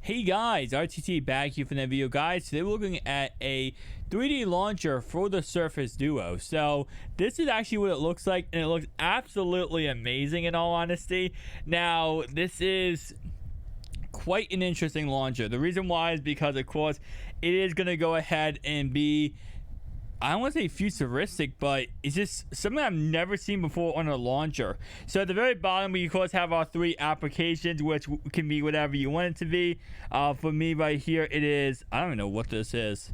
Hey guys, RTT back here for that video, guys. Today we're looking at a 3D launcher for the Surface Duo. So this is actually what it looks like, and it looks absolutely amazing in all honesty. Now, this is quite an interesting launcher. The reason why is because, of course, it is going to go ahead and be, I don't want to say futuristic, but it's just something I've never seen before on a launcher. So at the very bottom, we of course have our three applications, which can be whatever you want it to be. For me right here, it is, I don't even know what this is.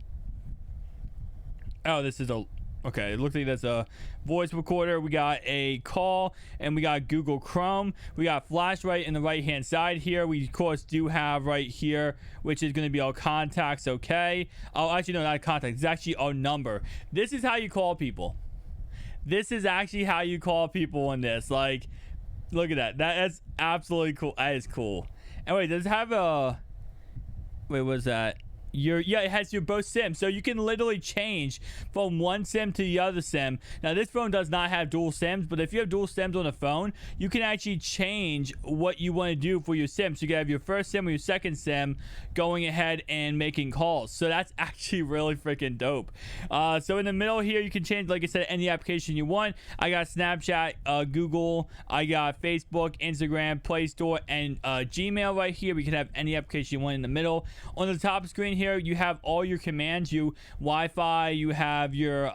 Oh, this is a, okay, it looks like that's a voice recorder. We got a call, and we got Google Chrome. We got flash right in the right hand side here. We of course do have right here, which is going to be our contacts. Okay, oh, actually no, not contacts, it's actually our number. This is how you call people. This is actually how you call people in this. Like, look at that. That's absolutely cool. That is cool. Anyway, does it have a, wait, what is that? Yeah, it has your both sims, so you can literally change from one sim to the other sim. Now this phone does not have dual sims, but if you have dual sims on a phone, you can actually change what you want to do for your sim. So you can have your first sim or your second sim going ahead and making calls. So that's actually really freaking dope. So in the middle here, you can change, like I said, any application you want. I got Snapchat, Google, I got Facebook, Instagram, Play Store, and Gmail right here. We can have any application you want in the middle. On the top screen here, you have all your commands. You Wi-Fi, you have your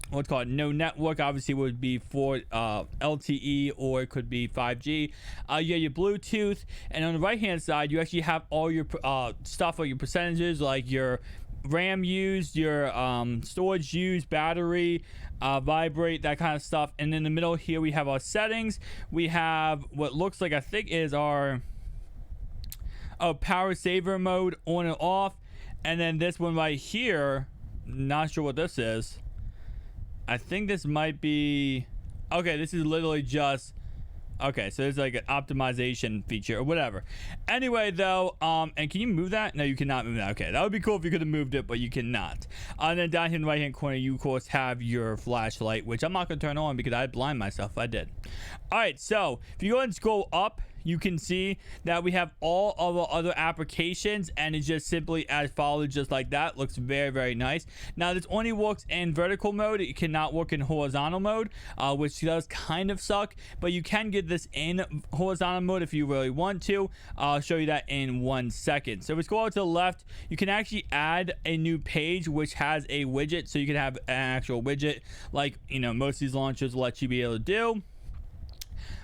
what's called no network, obviously would be for LTE, or it could be 5G. You have your Bluetooth, and on the right hand side you actually have all your stuff, like your percentages, like your RAM used, your storage used, battery, vibrate, that kind of stuff. And in the middle here we have our settings. We have what looks like, I think, is our power saver mode, on and off. And then this one right here, not sure what this is. I think this might be, okay, this is literally just, okay, so it's like an optimization feature or whatever. Anyway, though, and can you move that? No, you cannot move that. Okay, that would be cool if you could have moved it, but you cannot. And then down here in the right hand corner, you of course have your flashlight, which I'm not going to turn on because I'd blind myself if I did. All right, so if you go ahead and scroll up, you can see that we have all of our other applications, and it's just simply as follows, just like that. Looks very, very nice. Now, this only works in vertical mode. It cannot work in horizontal mode, which does kind of suck, but you can get this in horizontal mode if you really want to. I'll show you that in 1 second. So if we scroll to the left, you can actually add a new page which has a widget, so you can have an actual widget like, you know, most of these launchers will let you be able to do.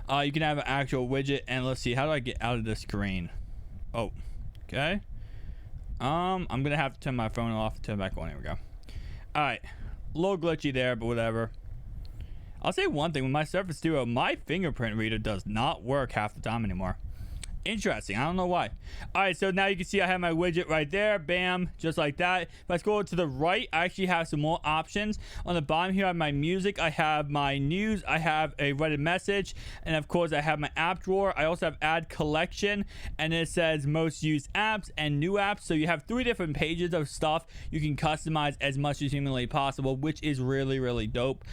You can have an actual widget, and let's see, how do I get out of the screen? Oh, okay. I'm gonna have to turn my phone off and turn it back on. Here we go. All right, a little glitchy there, but whatever. I'll say one thing: with my Surface Duo, my fingerprint reader does not work half the time anymore. Interesting. I don't know why. All right, so now you can see I have my widget right there. Bam, just like that. If I scroll to the right, I actually have some more options. On the bottom here, I have my music, I have my news, I have a Reddit message, and of course I have my app drawer. I also have add collection, and it says most used apps and new apps. So you have 3 different pages of stuff you can customize as much as humanly possible, which is really, really dope.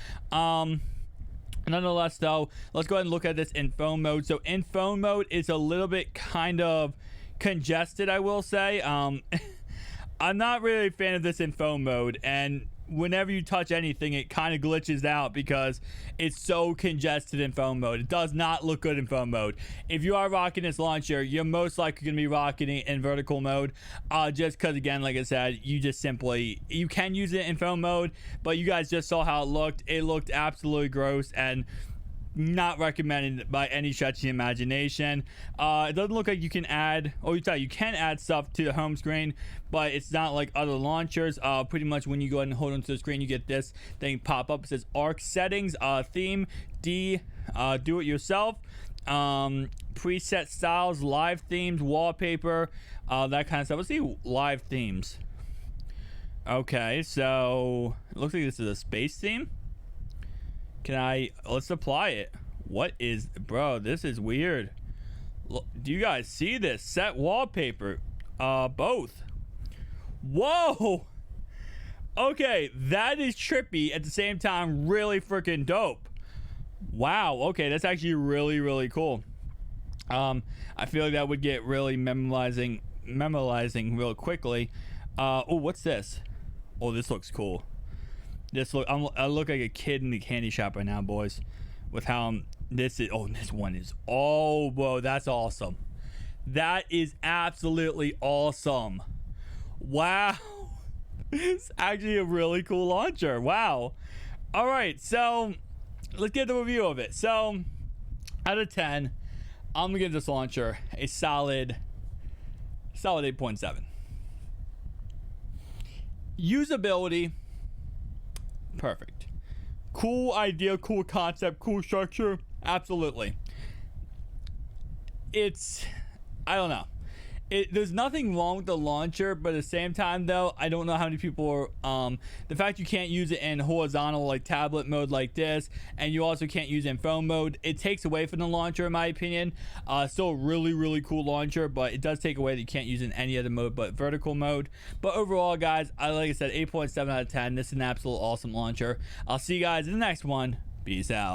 Nonetheless, though, let's go ahead and look at this in phone mode. So in phone mode, it's a little bit kind of congested, I will say. I'm not really a fan of this in phone mode, and whenever you touch anything, it kind of glitches out because it's so congested in phone mode. It does not look good in phone mode. If you are rocking this launcher, you're most likely going to be rocking it in vertical mode, just because, again, like I said, you just simply, you can use it in phone mode, but you guys just saw how it looked. It looked absolutely gross and not recommended by any stretch of the imagination. It doesn't look like you can add, or you can add stuff to the home screen, but it's not like other launchers. Pretty much when you go ahead and hold onto the screen, you get this thing pop up. It says ARC settings, theme, do it yourself, preset styles, live themes, wallpaper, that kind of stuff. Let's see live themes. Okay, so it looks like this is a space theme. Let's apply it. What is, bro, this is weird. Look, do you guys see this? Set wallpaper, both. Whoa. Okay, that is trippy, at the same time really freaking dope. Wow, okay, that's actually really, really cool. I feel like that would get really memorizing memorizing real quickly. Oh, what's this? Oh, this looks cool. I look like a kid in the candy shop right now, boys, with how this is. Oh, this one is. Oh, whoa, that's awesome. That is absolutely awesome. Wow. It's actually a really cool launcher. Wow. All right, so let's get the review of it. So out of 10, I'm gonna give this launcher a solid 8.7. Usability, perfect. Cool idea, cool concept, cool structure, absolutely. I don't know. There's nothing wrong with the launcher, but at the same time, though, I don't know how many people are. The fact you can't use it in horizontal, like tablet mode, like this, and you also can't use it in phone mode, it takes away from the launcher, in my opinion. Still a really, really cool launcher, but it does take away that you can't use it in any other mode but vertical mode. But overall, guys, like I said, 8.7 out of 10. This is an absolute awesome launcher. I'll see you guys in the next one. Peace out.